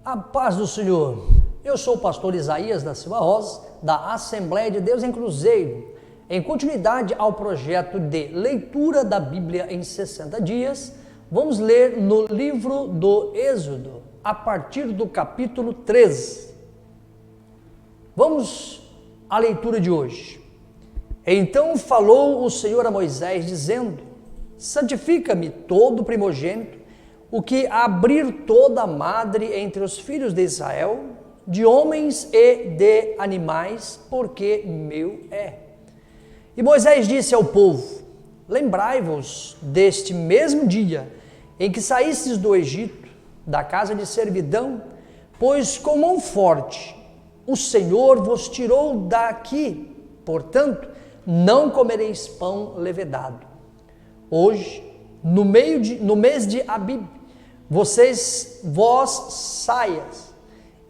A paz do Senhor. Eu sou o pastor Isaías da Silva Rosa, da Assembleia de Deus em Cruzeiro. Em continuidade ao projeto de leitura da Bíblia em 60 dias, vamos ler no livro do Êxodo, a partir do capítulo 13. Vamos à leitura de hoje. Então falou o Senhor a Moisés, dizendo: santifica-me todo primogênito, o que abrir toda madre entre os filhos de Israel, de homens e de animais, porque meu é. E Moisés disse ao povo: lembrai-vos deste mesmo dia em que saístes do Egito, da casa de servidão, pois com mão forte o Senhor vos tirou daqui, portanto, não comereis pão levedado. Hoje, no mês de Abib, vós saias,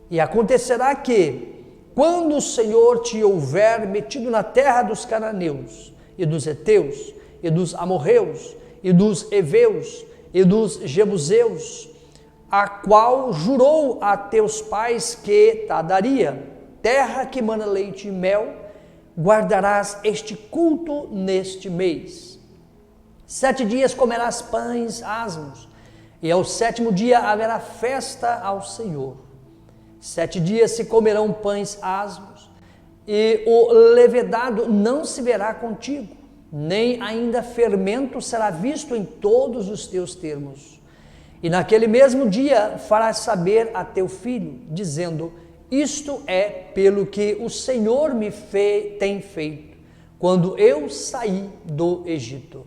e acontecerá que, quando o Senhor te houver metido na terra dos cananeus, e dos heteus, e dos amorreus, e dos heveus, e dos jebuseus, a qual jurou a teus pais que te daria, terra que mana leite e mel, guardarás este culto neste mês. 7 dias comerás pães asmos, e ao 7º dia haverá festa ao Senhor. 7 dias se comerão pães asmos, e o levedado não se verá contigo, nem ainda fermento será visto em todos os teus termos. E naquele mesmo dia farás saber a teu filho, dizendo: isto é pelo que o Senhor me tem feito, quando eu saí do Egito.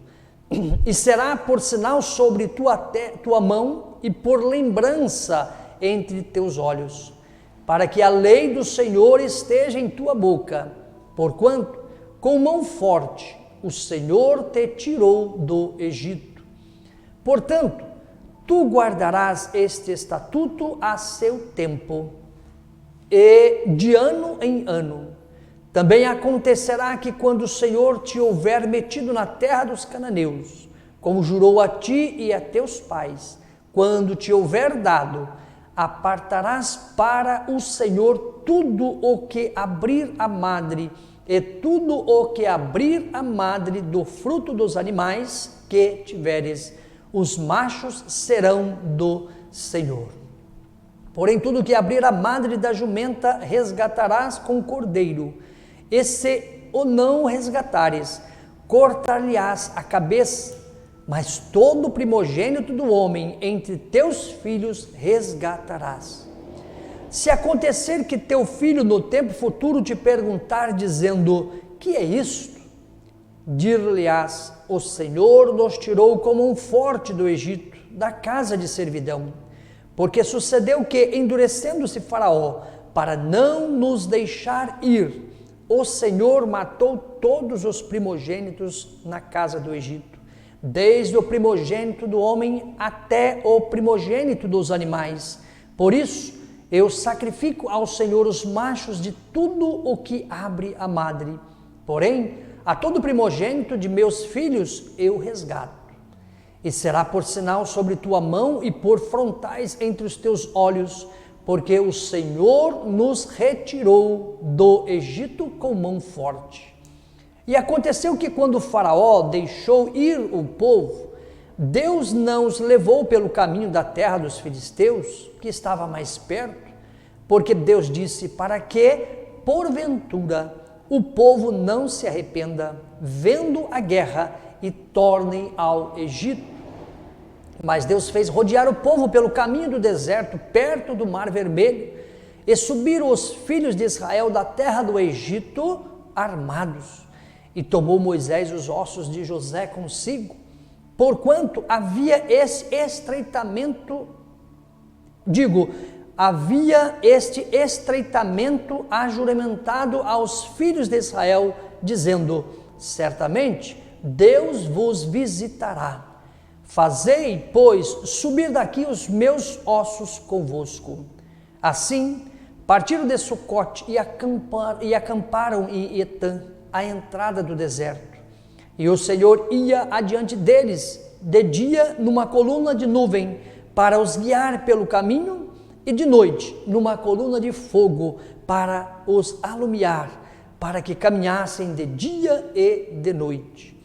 E será por sinal sobre tua mão e por lembrança entre teus olhos, para que a lei do Senhor esteja em tua boca, porquanto com mão forte o Senhor te tirou do Egito. Portanto, tu guardarás este estatuto a seu tempo, e de ano em ano. Também acontecerá que quando o Senhor te houver metido na terra dos cananeus, como jurou a ti e a teus pais, quando te houver dado, apartarás para o Senhor tudo o que abrir a madre, e tudo o que abrir a madre do fruto dos animais que tiveres, os machos serão do Senhor. Porém, tudo que abrir a madre da jumenta resgatarás com cordeiro, e se o não resgatares, cortar-lhe-ás a cabeça, mas todo primogênito do homem entre teus filhos resgatarás. Se acontecer que teu filho no tempo futuro te perguntar, dizendo: que é isto? Dir-lhe-ás: o Senhor nos tirou como um forte do Egito, da casa de servidão. Porque sucedeu que, endurecendo-se Faraó, para não nos deixar ir, o Senhor matou todos os primogênitos na casa do Egito, desde o primogênito do homem até o primogênito dos animais. Por isso, eu sacrifico ao Senhor os machos de tudo o que abre a madre. Porém, a todo primogênito de meus filhos eu resgato. E será por sinal sobre tua mão e por frontais entre os teus olhos, porque o Senhor nos retirou do Egito com mão forte. E aconteceu que quando o Faraó deixou ir o povo, Deus não os levou pelo caminho da terra dos filisteus, que estava mais perto, porque Deus disse: para que, porventura, o povo não se arrependa, vendo a guerra, e tornem ao Egito. Mas Deus fez rodear o povo pelo caminho do deserto, perto do Mar Vermelho, e subiram os filhos de Israel da terra do Egito armados. E tomou Moisés os ossos de José consigo, porquanto havia este estreitamento ajuramentado aos filhos de Israel, dizendo: certamente Deus vos visitará. Fazei, pois, subir daqui os meus ossos convosco. Assim, partiram de Sucote e acamparam em Etã, à entrada do deserto. E o Senhor ia adiante deles, de dia numa coluna de nuvem, para os guiar pelo caminho, e de noite numa coluna de fogo para os alumiar, para que caminhassem de dia e de noite.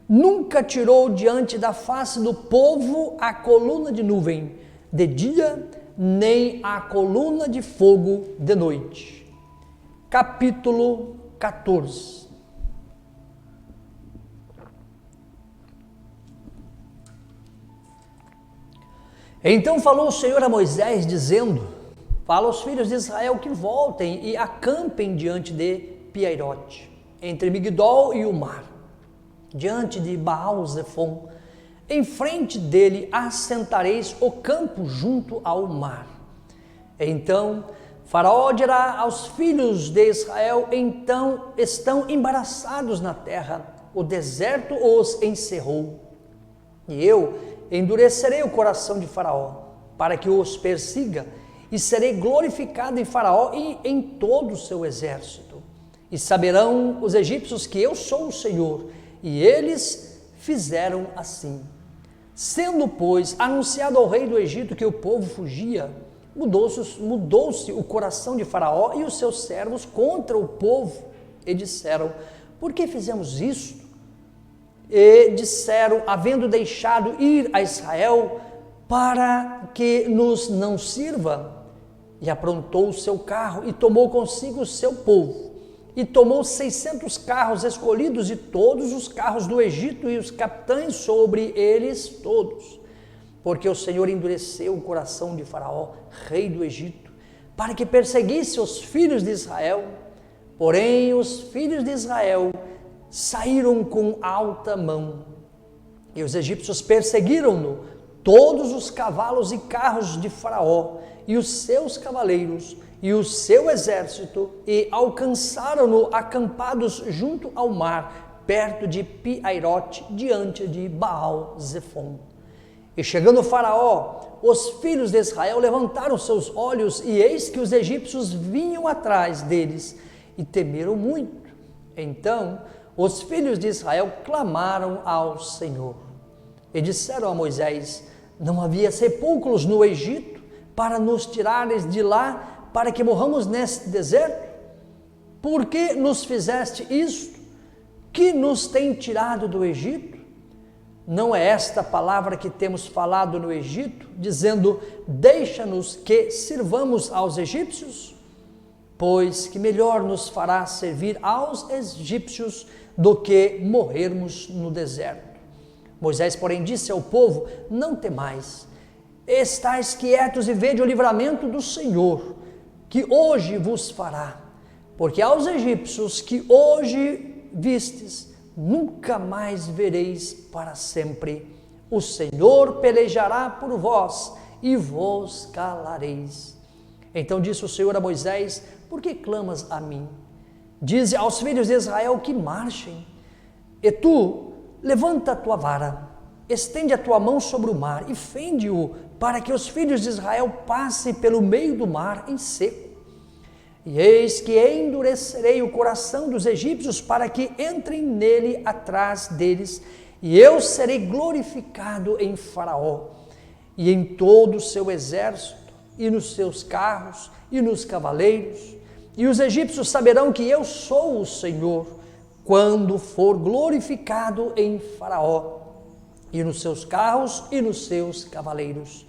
Nunca tirou diante da face do povo a coluna de nuvem de dia, nem a coluna de fogo de noite. Capítulo 14. Então falou o Senhor a Moisés, dizendo: fala aos filhos de Israel que voltem e acampem diante de Piairote, entre Migdol e o mar, diante de Baal-Zefon. Em frente dele assentareis o campo junto ao mar. Então Faraó dirá aos filhos de Israel: então estão embaraçados na terra, o deserto os encerrou. E eu endurecerei o coração de Faraó, para que os persiga, e serei glorificado em Faraó e em todo o seu exército. E saberão os egípcios que eu sou o Senhor, e eles fizeram assim. Sendo, pois, anunciado ao rei do Egito que o povo fugia, mudou-se o coração de Faraó e os seus servos contra o povo, e disseram: por que fizemos isto? E disseram, havendo deixado ir a Israel, para que nos não sirva. E aprontou o seu carro e tomou consigo o seu povo. E tomou 600 carros escolhidos de todos os carros do Egito e os capitães sobre eles todos. Porque o Senhor endureceu o coração de Faraó, rei do Egito, para que perseguisse os filhos de Israel. Porém, os filhos de Israel saíram com alta mão. E os egípcios perseguiram-no, todos os cavalos e carros de Faraó, e os seus cavaleiros, e o seu exército, e alcançaram-no acampados junto ao mar, perto de Piairote, diante de Baal-Zefon. E chegando Faraó, os filhos de Israel levantaram seus olhos, e eis que os egípcios vinham atrás deles, e temeram muito. Então os filhos de Israel clamaram ao Senhor, e disseram a Moisés: não havia sepulcros no Egito, para nos tirares de lá, para que morramos neste deserto? Por que nos fizeste isto? Que nos tem tirado do Egito? Não é esta palavra que temos falado no Egito, dizendo: deixa-nos que sirvamos aos egípcios? Pois que melhor nos fará servir aos egípcios do que morrermos no deserto. Moisés, porém, disse ao povo: não temais, estais quietos e vede o livramento do Senhor, que hoje vos fará, porque aos egípcios que hoje vistes, nunca mais vereis para sempre. O Senhor pelejará por vós e vos calareis. Então disse o Senhor a Moisés: por que clamas a mim? Dize aos filhos de Israel que marchem. E tu, levanta a tua vara, estende a tua mão sobre o mar e fende-o, para que os filhos de Israel passem pelo meio do mar em seco. E eis que endurecerei o coração dos egípcios, para que entrem nele atrás deles, e eu serei glorificado em Faraó, e em todo o seu exército, e nos seus carros, e nos cavaleiros. E os egípcios saberão que eu sou o Senhor, quando for glorificado em Faraó, e nos seus carros, e nos seus cavaleiros.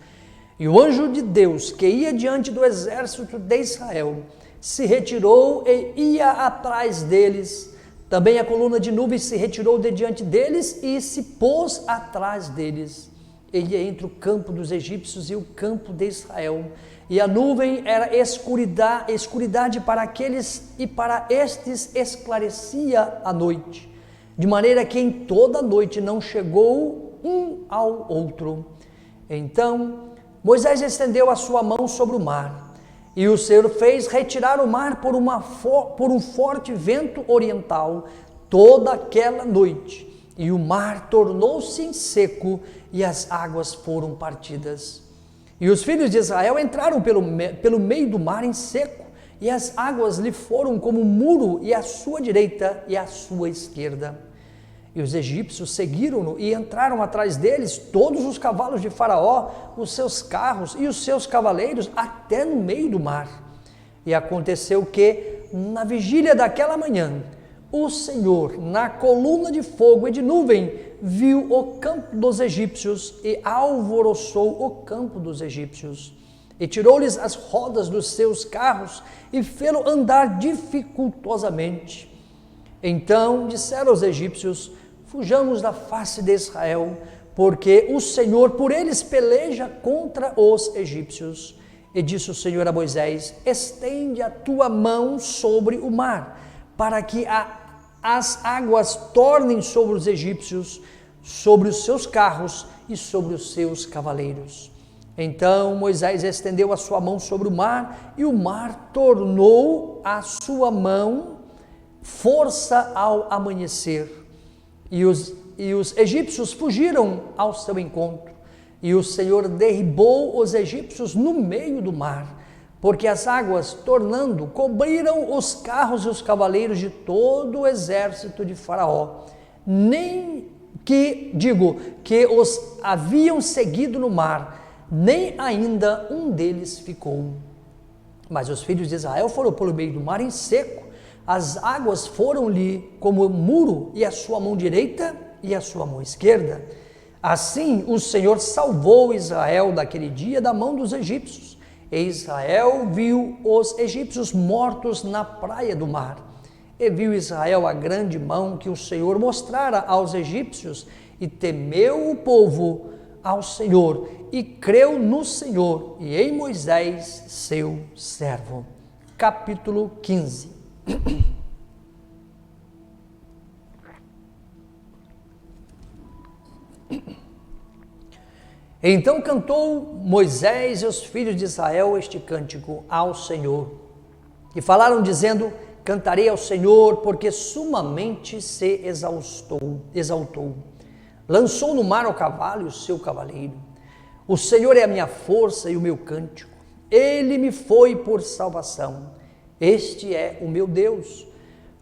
E o anjo de Deus, que ia diante do exército de Israel, se retirou e ia atrás deles. Também a coluna de nuvem se retirou de diante deles e se pôs atrás deles. E ia entre o campo dos egípcios e o campo de Israel. E a nuvem era escuridade para aqueles, e para estes esclarecia a noite, de maneira que em toda a noite não chegou um ao outro. Então Moisés estendeu a sua mão sobre o mar, e o Senhor fez retirar o mar por um forte vento oriental toda aquela noite, e o mar tornou-se em seco, e as águas foram partidas. E os filhos de Israel entraram pelo meio do mar em seco, e as águas lhe foram como um muro, e à sua direita e à sua esquerda. E os egípcios seguiram-no e entraram atrás deles todos os cavalos de Faraó, os seus carros e os seus cavaleiros, até no meio do mar. E aconteceu que, na vigília daquela manhã, o Senhor, na coluna de fogo e de nuvem, viu o campo dos egípcios e alvoroçou o campo dos egípcios. E tirou-lhes as rodas dos seus carros e fê-lo andar dificultosamente. Então disseram os egípcios: fujamos da face de Israel, porque o Senhor por eles peleja contra os egípcios. E disse o Senhor a Moisés: estende a tua mão sobre o mar, para que as águas tornem sobre os egípcios, sobre os seus carros e sobre os seus cavaleiros. Então Moisés estendeu a sua mão sobre o mar, e o mar tornou a sua mão força ao amanhecer. E os egípcios fugiram ao seu encontro. E o Senhor derribou os egípcios no meio do mar, porque as águas, tornando, cobriram os carros e os cavaleiros de todo o exército de Faraó. Que os haviam seguido no mar, nem ainda um deles ficou. Mas os filhos de Israel foram pelo meio do mar em seco. As águas foram-lhe como muro, e a sua mão direita e a sua mão esquerda. Assim o Senhor salvou Israel daquele dia da mão dos egípcios. E Israel viu os egípcios mortos na praia do mar. E viu Israel a grande mão que o Senhor mostrara aos egípcios, e temeu o povo ao Senhor, e creu no Senhor e em Moisés, seu servo. Capítulo 15. Então cantou Moisés e os filhos de Israel este cântico ao Senhor, e falaram dizendo: cantarei ao Senhor, porque sumamente se exaltou. Lançou no mar o cavalo e o seu cavaleiro. O Senhor é a minha força e o meu cântico. Ele me foi por salvação. Este é o meu Deus.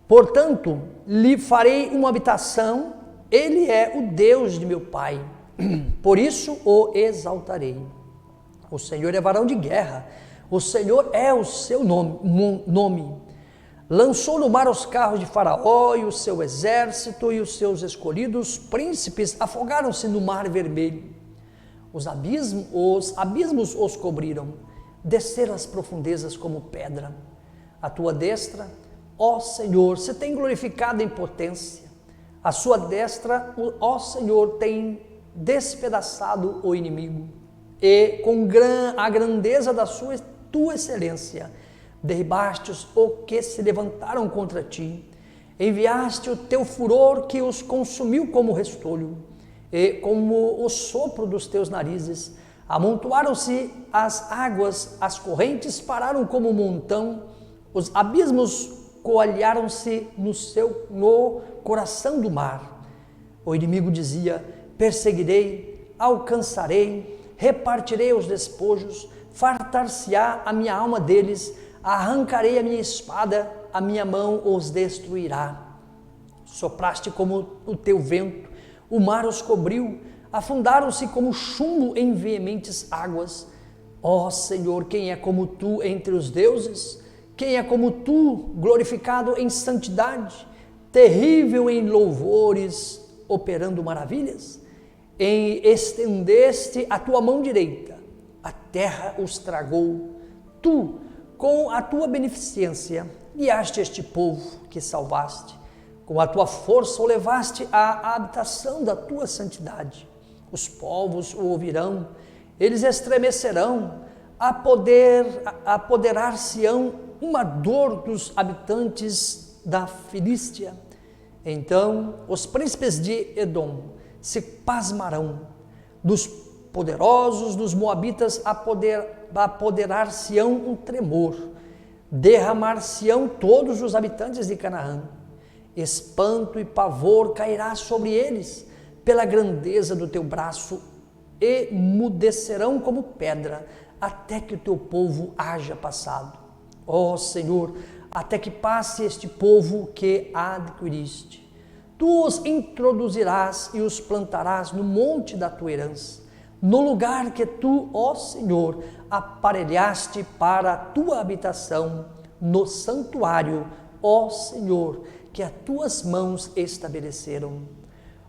Portanto, lhe farei uma habitação. Ele é o Deus de meu pai. Por isso o exaltarei. O Senhor é varão de guerra. O Senhor é o seu nome. Lançou no mar os carros de Faraó e o seu exército, e os seus escolhidos príncipes afogaram-se no mar vermelho. Os abismos os cobriram, desceram as profundezas como pedra. A tua destra, ó Senhor, se tem glorificado em potência. A sua destra, ó Senhor, tem despedaçado o inimigo. E com a grandeza da tua excelência, derribaste os que se levantaram contra ti. Enviaste o teu furor que os consumiu como restolho. E como o sopro dos teus narizes, amontoaram-se as águas, as correntes pararam como um montão, os abismos coalharam-se no coração do mar. O inimigo dizia: perseguirei, alcançarei, repartirei os despojos, fartar-se-á a minha alma deles, arrancarei a minha espada, a minha mão os destruirá. Sopraste como o teu vento, o mar os cobriu, afundaram-se como chumbo em veementes águas. Ó Senhor, quem é como tu entre os deuses? Quem é como tu, glorificado em santidade, terrível em louvores, operando maravilhas? Estendeste a tua mão direita, a terra os tragou. Tu, com a tua beneficência, guiaste este povo que salvaste. Com a tua força o levaste à habitação da tua santidade. Os povos o ouvirão, eles estremecerão, apoderar-se-ão uma dor dos habitantes da Filístia. Então os príncipes de Edom se pasmarão, dos poderosos dos moabitas apoderar-se-ão um tremor, derramar-se-ão todos os habitantes de Canaã. Espanto e pavor cairá sobre eles pela grandeza do teu braço, emudecerão como pedra, até que o teu povo haja passado. Ó Senhor, até que passe este povo que adquiriste. Tu os introduzirás e os plantarás no monte da tua herança, no lugar que tu, ó Senhor, aparelhaste para a tua habitação, no santuário, ó Senhor, que as tuas mãos estabeleceram.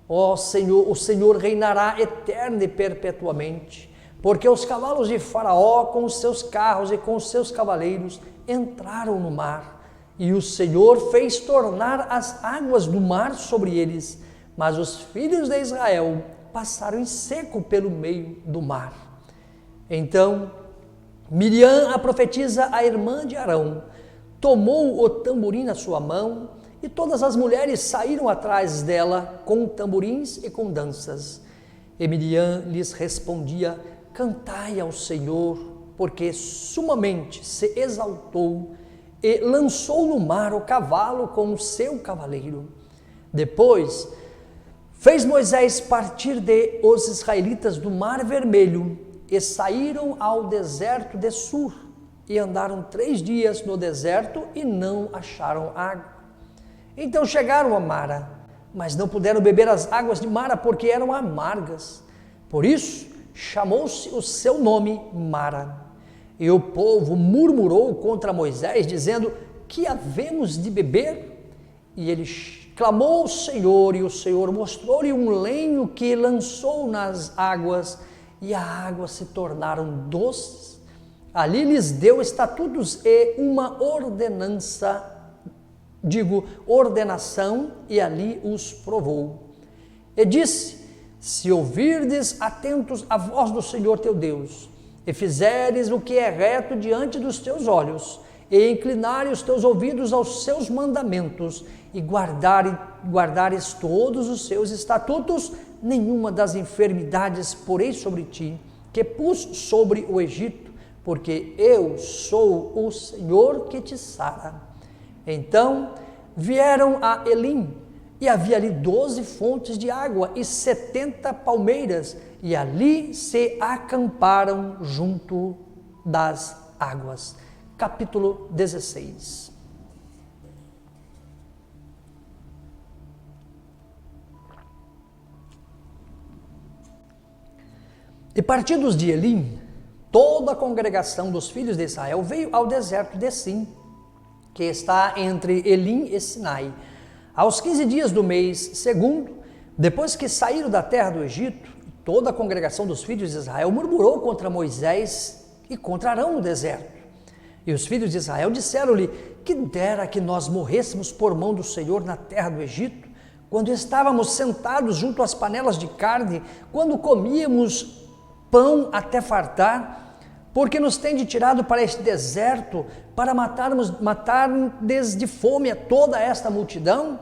Ó Senhor, o Senhor reinará eterno e perpetuamente, porque os cavalos de Faraó com os seus carros e com os seus cavaleiros entraram no mar, e o Senhor fez tornar as águas do mar sobre eles, mas os filhos de Israel passaram em seco pelo meio do mar. Então Miriam, a profetisa, a irmã de Arão, tomou o tamborim na sua mão, e todas as mulheres saíram atrás dela com tamborins e com danças. E Miriam lhes respondia: cantai ao Senhor, porque sumamente se exaltou, e lançou no mar o cavalo com o seu cavaleiro. Depois fez Moisés partir os israelitas do Mar Vermelho, e saíram ao deserto de Sur, e andaram 3 dias no deserto, e não acharam água. Então chegaram a Mara, mas não puderam beber as águas de Mara, porque eram amargas. Por isso chamou-se o seu nome Mara. E o povo murmurou contra Moisés, dizendo: que havemos de beber? E ele clamou ao Senhor, e o Senhor mostrou-lhe um lenho que lançou nas águas, e as águas se tornaram doces. Ali lhes deu estatutos e uma ordenação, e ali os provou. E disse: se ouvirdes atentos a voz do Senhor teu Deus, e fizeres o que é reto diante dos teus olhos, e inclinares os teus ouvidos aos seus mandamentos, e guardares todos os seus estatutos, nenhuma das enfermidades porei sobre ti, que pus sobre o Egito, porque eu sou o Senhor que te sara. Então vieram a Elim, e havia ali 12 fontes de água e 70 palmeiras, e ali se acamparam junto das águas. Capítulo 16. E partidos de Elim, toda a congregação dos filhos de Israel veio ao deserto de Sim, que está entre Elim e Sinai, aos 15 dias do mês segundo, depois que saíram da terra do Egito. Toda a congregação dos filhos de Israel murmurou contra Moisés e contra Arão no deserto. E os filhos de Israel disseram-lhe: que dera que nós morrêssemos por mão do Senhor na terra do Egito, quando estávamos sentados junto às panelas de carne, quando comíamos pão até fartar, porque nos tende tirado para este deserto, para matar de fome a toda esta multidão?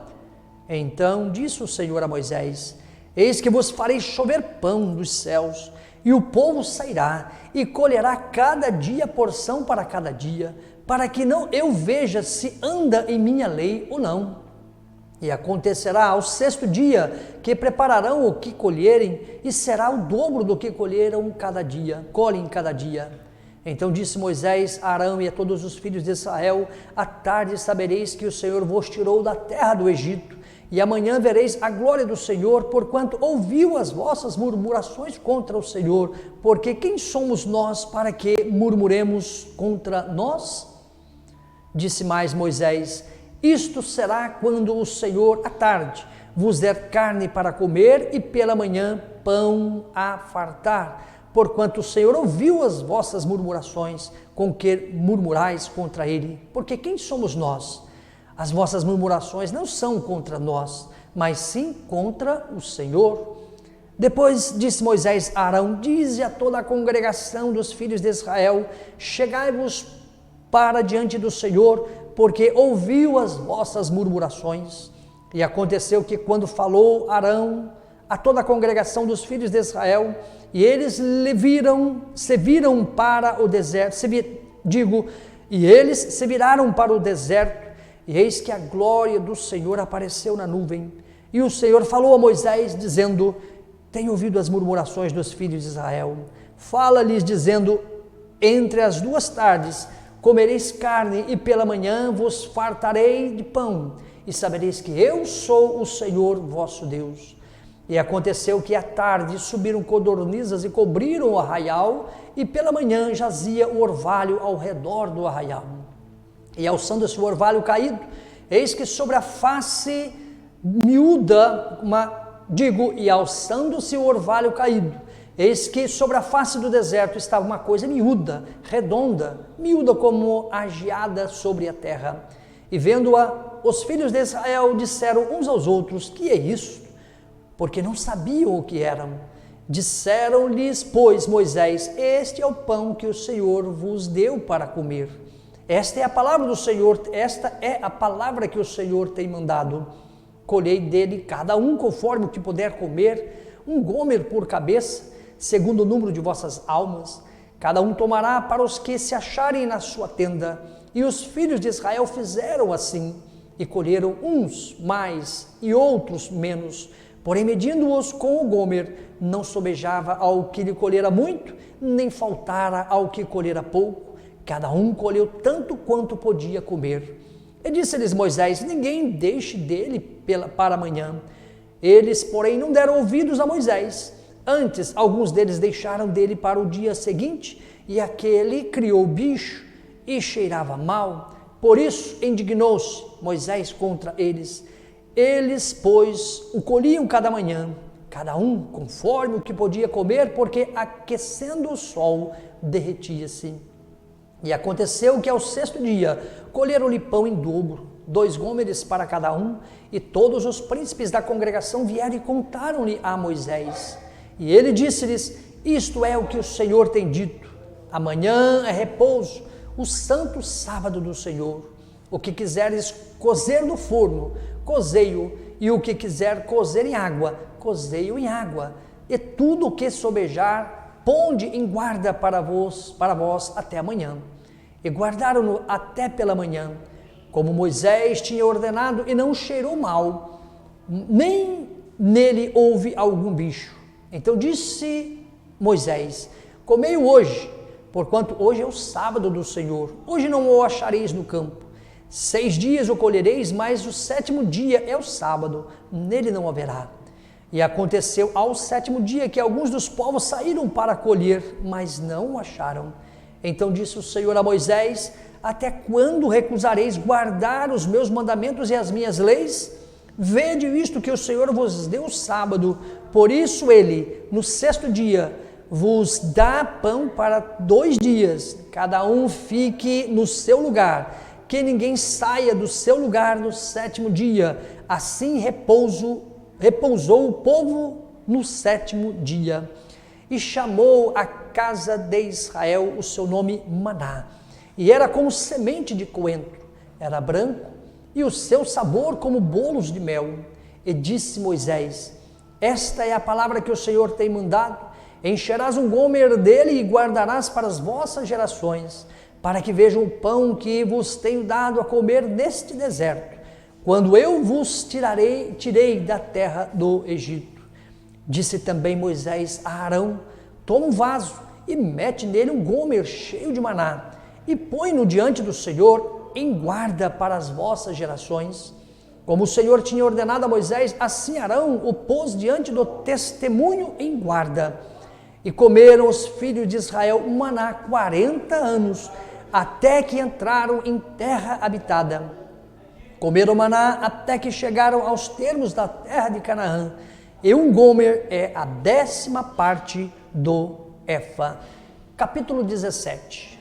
Então disse o Senhor a Moisés: eis que vos farei chover pão dos céus, e o povo sairá e colherá cada dia porção para cada dia, para que não eu veja se anda em minha lei ou não. E acontecerá ao 6º dia que prepararão o que colherem, e será o dobro do que colhem cada dia. Então disse Moisés a Arão e a todos os filhos de Israel: à tarde sabereis que o Senhor vos tirou da terra do Egito, e amanhã vereis a glória do Senhor, porquanto ouviu as vossas murmurações contra o Senhor. Porque quem somos nós para que murmuremos contra nós? Disse mais Moisés: isto será quando o Senhor à tarde vos der carne para comer, e pela manhã pão a fartar, porquanto o Senhor ouviu as vossas murmurações com que murmurais contra ele. Porque quem somos nós? As vossas murmurações não são contra nós, mas sim contra o Senhor. Depois disse Moisés a Arão: dize a toda a congregação dos filhos de Israel: chegai-vos para diante do Senhor, porque ouviu as vossas murmurações. E aconteceu que, quando falou Arão a toda a congregação dos filhos de Israel, e eles se viraram para o deserto, e eis que a glória do Senhor apareceu na nuvem. E o Senhor falou a Moisés, dizendo: tenho ouvido as murmurações dos filhos de Israel. Fala-lhes, dizendo: entre as 2 tardes comereis carne, e pela manhã vos fartarei de pão, e sabereis que eu sou o Senhor vosso Deus. E aconteceu que à tarde subiram codornizes e cobriram o arraial, e pela manhã jazia o orvalho ao redor do arraial. E alçando-se o orvalho caído, eis que sobre a face miúda, e alçando-se o orvalho caído, eis que sobre a face do deserto estava uma coisa miúda, redonda, miúda como a geada sobre a terra. E vendo-a, os filhos de Israel disseram uns aos outros: que é isto? Porque não sabiam o que eram. Disseram-lhes, pois, Moisés: este é o pão que o Senhor vos deu para comer. Esta é a palavra do Senhor, esta é a palavra que o Senhor tem mandado. Colhei dele cada um conforme o que puder comer, um gomer por cabeça, segundo o número de vossas almas. Cada um tomará para os que se acharem na sua tenda. E os filhos de Israel fizeram assim, e colheram uns mais e outros menos. Porém, medindo-os com o gomer, não sobejava ao que lhe colhera muito, nem faltara ao que colhera pouco. Cada um colheu tanto quanto podia comer. E disse-lhes Moisés: ninguém deixe dele para amanhã. Eles, porém, não deram ouvidos a Moisés. Antes, alguns deles deixaram dele para o dia seguinte, e aquele criou bicho e cheirava mal. Por isso, indignou-se Moisés contra eles. Eles, pois, o colhiam cada manhã, cada um conforme o que podia comer, porque aquecendo o sol, derretia-se. E aconteceu que ao sexto dia, colheram-lhe pão em dobro, 2 gômeres para cada um, e todos os príncipes da congregação vieram e contaram-lhe a Moisés. E ele disse-lhes: isto é o que o Senhor tem dito: amanhã é repouso, o santo sábado do Senhor. O que quiseres cozer no forno, cozei-o, e o que quiser cozer em água, cozei-o em água. E tudo o que sobejar, ponde em guarda para vós até amanhã. E guardaram-no até pela manhã, como Moisés tinha ordenado, e não cheirou mal, nem nele houve algum bicho. Então disse Moisés: comei-o hoje, porquanto hoje é o sábado do Senhor. Hoje não o achareis no campo. 6 dias o colhereis, mas o 7º dia é o sábado, nele não haverá. E aconteceu ao 7º dia que alguns dos povos saíram para colher, mas não o acharam. Então disse o Senhor a Moisés: até quando recusareis guardar os meus mandamentos e as minhas leis? Vede isto que o Senhor vos deu o sábado, por isso ele, no 6º dia, vos dá pão para 2 dias, cada um fique no seu lugar, que ninguém saia do seu lugar no 7º dia. Assim repousou o povo no 7º dia. E chamou a casa de Israel o seu nome Maná. E era como semente de coentro, era branco, e o seu sabor como bolos de mel. E disse Moisés: esta é a palavra que o Senhor tem mandado: encherás um gomer dele e guardarás para as vossas gerações, para que vejam o pão que vos tenho dado a comer neste deserto, quando eu vos tirei da terra do Egito. Disse também Moisés a Arão: toma um vaso e mete nele um gomer cheio de maná, e põe-no diante do Senhor em guarda para as vossas gerações. Como o Senhor tinha ordenado a Moisés, assim Arão o pôs diante do testemunho em guarda. E comeram os filhos de Israel maná 40 anos, até que entraram em terra habitada. Comeram maná até que chegaram aos termos da terra de Canaã. E um gomer é a 10ª parte do efa. Capítulo 17.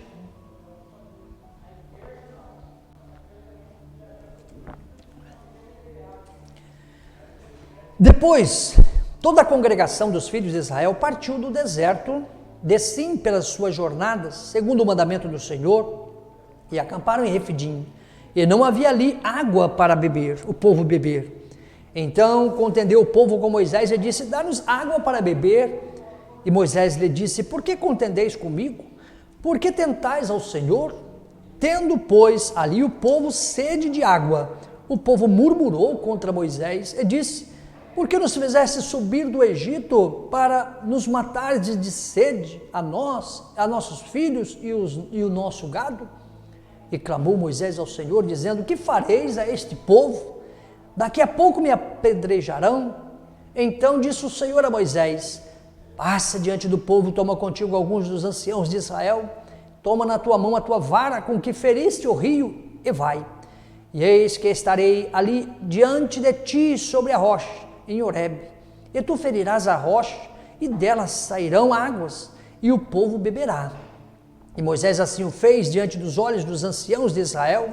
Depois, toda a congregação dos filhos de Israel partiu do deserto, desciam pelas suas jornadas, segundo o mandamento do Senhor, e acamparam em Refidim. E não havia ali água para beber, o povo beber. Então contendeu o povo com Moisés e disse: dá-nos água para beber. E Moisés lhe disse: por que contendeis comigo? Por que tentais ao Senhor? Tendo, pois, ali o povo sede de água, o povo murmurou contra Moisés e disse: por que nos fizeste subir do Egito para nos matar de sede, a nós, a nossos filhos e o nosso gado? E clamou Moisés ao Senhor, dizendo: que fareis a este povo? daqui a pouco me apedrejarão. Então disse o Senhor a Moisés: passa diante do povo, toma contigo alguns dos anciãos de Israel, toma na tua mão a tua vara com que feriste o rio e vai. E eis que estarei ali diante de ti sobre a rocha, em Horebe, e tu ferirás a rocha, e dela sairão águas, e o povo beberá. E Moisés assim o fez diante dos olhos dos anciãos de Israel,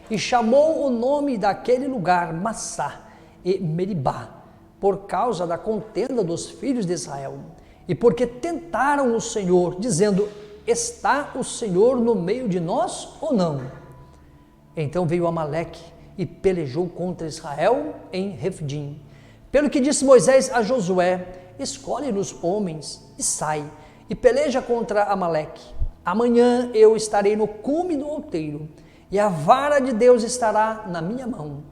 e chamou o nome daquele lugar Massá e Meribá, por causa da contenda dos filhos de Israel, e porque tentaram o Senhor, dizendo: está o Senhor no meio de nós ou não? Então veio Amaleque e pelejou contra Israel em Refidim. Pelo que disse Moisés a Josué: escolhe-nos homens e sai, e peleja contra Amaleque. Amanhã eu estarei no cume do outeiro, e a vara de Deus estará na minha mão.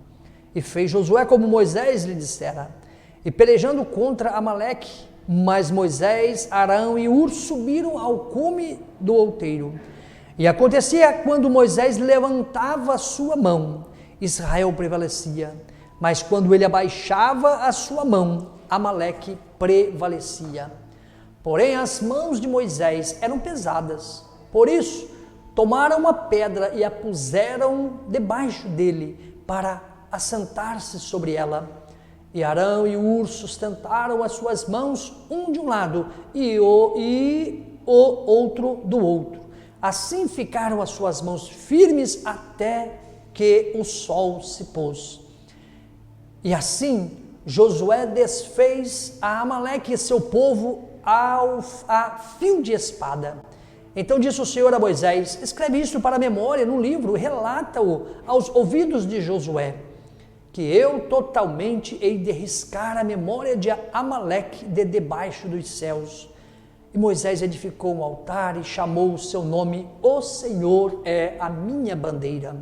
E fez Josué como Moisés lhe dissera, e pelejando contra Amaleque, mas Moisés, Arão e Hur subiram ao cume do outeiro. E acontecia quando Moisés levantava a sua mão, Israel prevalecia, mas quando ele abaixava a sua mão, Amaleque prevalecia. Porém as mãos de Moisés eram pesadas, por isso tomaram uma pedra e a puseram debaixo dele para assentar-se sobre ela. E Arão e Hur sustentaram as suas mãos, um de um lado e o outro do outro. Assim ficaram as suas mãos firmes até que o sol se pôs. E assim Josué desfez a Amaleque e seu povo a fio de espada. Então disse o Senhor a Moisés: escreve isso para a memória num livro, relata-o aos ouvidos de Josué, que eu totalmente hei de riscar a memória de Amaleque de debaixo dos céus. E Moisés edificou um altar e chamou o seu nome: o Senhor é a minha bandeira.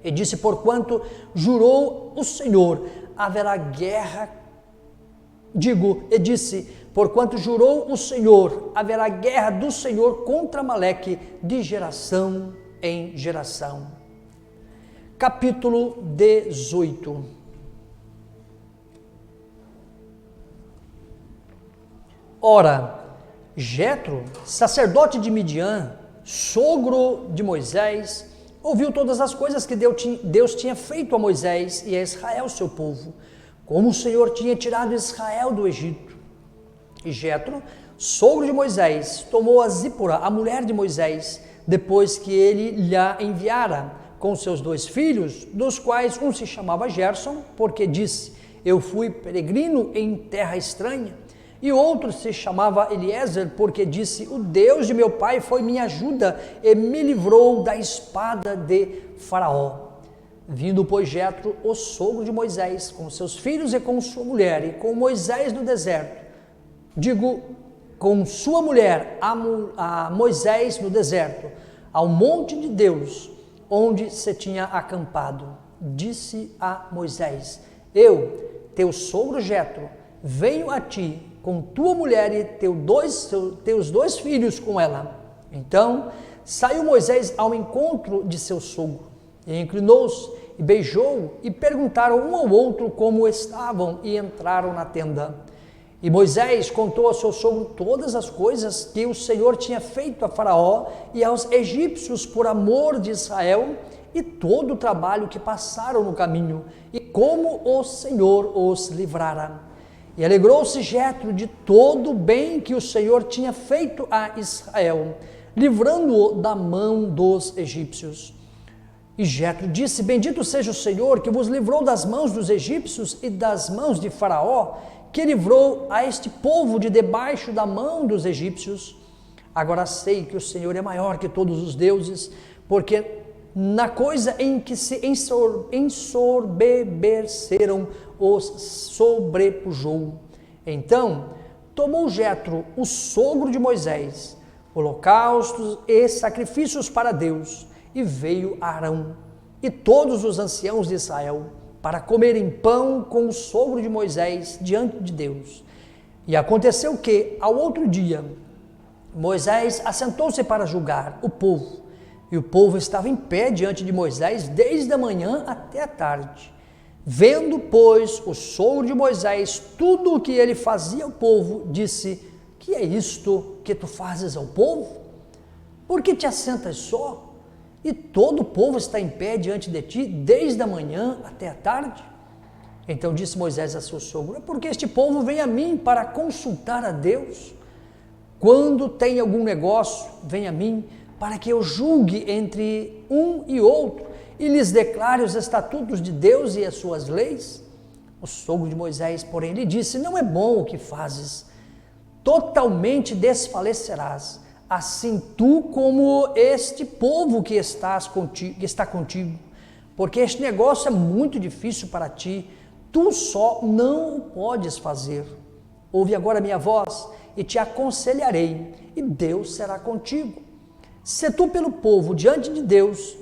E disse: porquanto jurou o Senhor, haverá guerra. Porquanto jurou o Senhor, haverá guerra do Senhor contra Amaleque de geração em geração. Capítulo 18. Ora, Jetro, sacerdote de Midian, sogro de Moisés, ouviu todas as coisas que Deus tinha feito a Moisés e a Israel, seu povo, como o Senhor tinha tirado Israel do Egito. E Jetro, sogro de Moisés, tomou a Zípora, a mulher de Moisés, depois que ele lhe enviara, com seus 2 filhos, dos quais um se chamava Gerson, porque disse: eu fui peregrino em terra estranha. E outro se chamava Eliezer, porque disse: o Deus de meu pai foi minha ajuda e me livrou da espada de Faraó. Vindo, pois, Jetro, o sogro de Moisés, com seus filhos e com sua mulher, e com Moisés no deserto, com sua mulher, a Moisés no deserto, ao monte de Deus, onde se tinha acampado, disse a Moisés: eu, teu sogro Jetro, venho a ti, com tua mulher e teus 2 filhos com ela. Então saiu Moisés ao encontro de seu sogro, e inclinou-se, e beijou-o, e perguntaram um ao outro como estavam, e entraram na tenda. E Moisés contou ao seu sogro todas as coisas que o Senhor tinha feito a Faraó e aos egípcios por amor de Israel, e todo o trabalho que passaram no caminho, e como o Senhor os livrara. E alegrou-se Jetro de todo o bem que o Senhor tinha feito a Israel, livrando-o da mão dos egípcios. E Jetro disse: bendito seja o Senhor, que vos livrou das mãos dos egípcios e das mãos de Faraó, que livrou a este povo de debaixo da mão dos egípcios. Agora sei que o Senhor é maior que todos os deuses, porque na coisa em que se ensoberbeceram os sobrepujou. Então tomou Jetro, o sogro de Moisés, holocaustos e sacrifícios para Deus, e veio Arão e todos os anciãos de Israel para comerem pão com o sogro de Moisés diante de Deus. E aconteceu que, ao outro dia, Moisés assentou-se para julgar o povo, e o povo estava em pé diante de Moisés desde a manhã até a tarde. Vendo, pois, o sogro de Moisés tudo o que ele fazia ao povo, disse: que é isto que tu fazes ao povo? Por que te assentas só? E todo o povo está em pé diante de ti, desde a manhã até a tarde? Então disse Moisés a seu sogro: é porque este povo vem a mim para consultar a Deus. Quando tem algum negócio, vem a mim para que eu julgue entre um e outro e lhes declare os estatutos de Deus e as suas leis. O sogro de Moisés, porém, lhe disse: não é bom o que fazes, totalmente desfalecerás, assim tu como este povo que está contigo, porque este negócio é muito difícil para ti, tu só não o podes fazer. Ouve agora minha voz e te aconselharei, e Deus será contigo. Se tu pelo povo diante de Deus,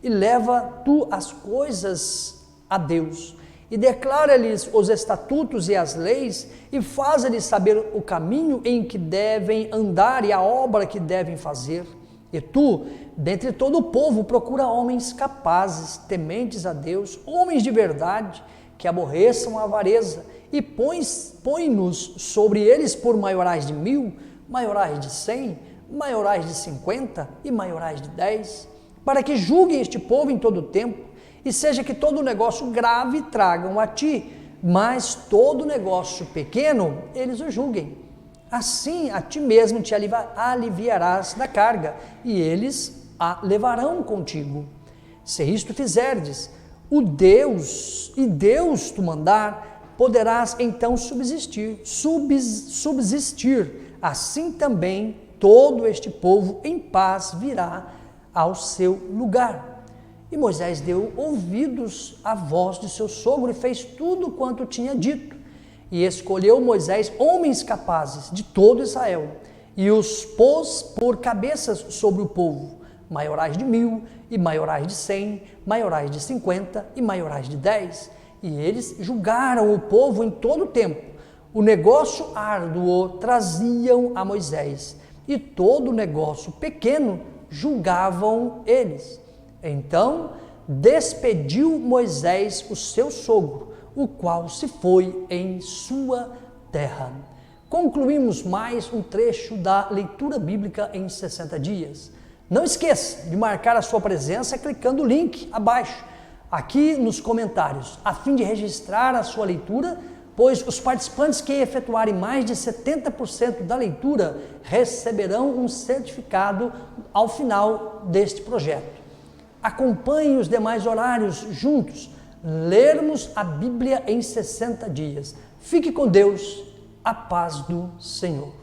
e leva tu as coisas a Deus, e declara-lhes os estatutos e as leis, e faz-lhes saber o caminho em que devem andar e a obra que devem fazer. E tu, dentre todo o povo, procura homens capazes, tementes a Deus, homens de verdade, que aborreçam a avareza, e põe-nos sobre eles por maiorais de 1000, maiorais de 100, maiorais de 50 e maiorais de 10, para que julguem este povo em todo o tempo, e seja que todo negócio grave tragam a ti, mas todo negócio pequeno eles o julguem. Assim a ti mesmo te aliviarás da carga, e eles a levarão contigo. Se isto fizerdes, Deus tu mandar, poderás então subsistir. Assim também todo este povo em paz virá ao seu lugar. E Moisés deu ouvidos à voz de seu sogro e fez tudo quanto tinha dito. E escolheu Moisés homens capazes de todo Israel, e os pôs por cabeças sobre o povo, maiorais de 1000, e maiorais de 100, maiorais de 50 e maiorais de 10. E eles julgaram o povo em todo o tempo. O negócio árduo traziam a Moisés, e todo negócio pequeno julgavam eles. Então despediu Moisés o seu sogro, o qual se foi em sua terra. Concluímos mais um trecho da leitura bíblica em 60 dias. Não esqueça de marcar a sua presença clicando o link abaixo, aqui nos comentários, a fim de registrar a sua leitura, pois os participantes que efetuarem mais de 70% da leitura receberão um certificado ao final deste projeto. Acompanhe os demais horários juntos, lermos a Bíblia em 60 dias. Fique com Deus, a paz do Senhor.